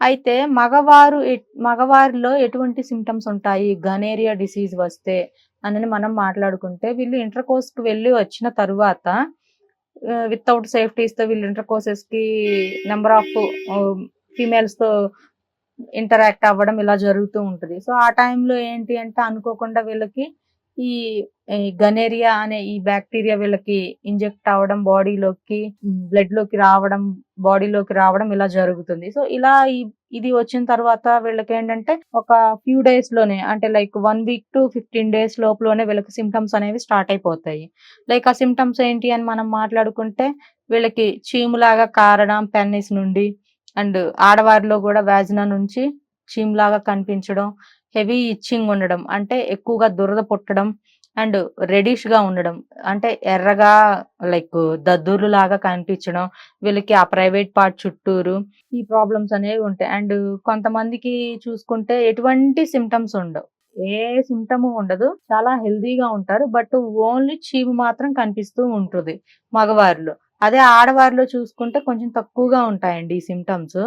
అయితే మగవారిలో ఎటువంటి సింప్టమ్స్ ఉంటాయి గనేరియా డిసీజ్ వస్తే అని మనం మాట్లాడుకుంటే, వీళ్ళు ఇంటర్‌కోర్స్‌కి వెళ్లి వచ్చిన తరువాత వితౌట్ సేఫ్టీస్‌తో వీళ్ళు ఇంటర్‌కోర్సెస్‌కి నంబర్ ఆఫ్ ఆహ్, ఫీమేల్స్‌తో ఇంటరాక్ట్ అవ్వడం ఇలా జరుగుతూ ఉంటది. సో, ఆ టైంలో ఏంటి అంటే అనుకోకుండా వీళ్ళకి ఈ, ఈ గనేరియా అనే ఈ బాక్టీరియా వీళ్ళకి ఇంజెక్ట్ అవ్వడం బాడీలోకి, బాడీలోకి రావడం ఇలా జరుగుతుంది. సో, ఇలా ఇది వచ్చిన తర్వాత వీళ్ళకేంటంటే ఒక ఫ్యూ డేస్‌లోనే అంటే లైక్ 1 వీక్ టు 15 డేస్ లోపులోనే వీళ్ళకి సింప్టమ్స్ అనేవి స్టార్ట్ అయిపోతాయి. లైక్ ఆ సింప్టమ్స్ ఏంటి అని మనం మాట్లాడుకుంటే వీళ్ళకి చీములాగా కారడం పెన్నిస్ నుండి అండ్ ఆడవారిలో గూడా వాజినా నుంచి చీమ్‌లాగా కనిపించడం, హెవీ ఇచ్చింగ్ ఉండడం. అంటే ఎక్కువగా దురద పుట్టడం అండ్ రెడిష్‌గా ఉండడం. అంటే ఎర్రగా లైక్ దద్దుర్లులాగా కనిపించడం. వీళ్ళకి ఆ ప్రైవేట్ పార్ట్ చుట్టూరు ఈ ప్రాబ్లమ్స్ అనేవి ఉంటాయి. అండ్ కొంతమందికి చూసుకుంటే ఎటువంటి సింప్టమ్స్ ఉండవు. ఏ సింప్టము ఉండదు. చాలా హెల్తీగా ఉంటారు. బట్ ఓన్లీ చీము మాత్రం కనిపిస్తూ ఉంటది మగవారిలో. అదే ఆడవారిలో చూసుకుంటే కొంచెం తక్కువగా ఉంటాయండి ఈ సింప్టమ్స్.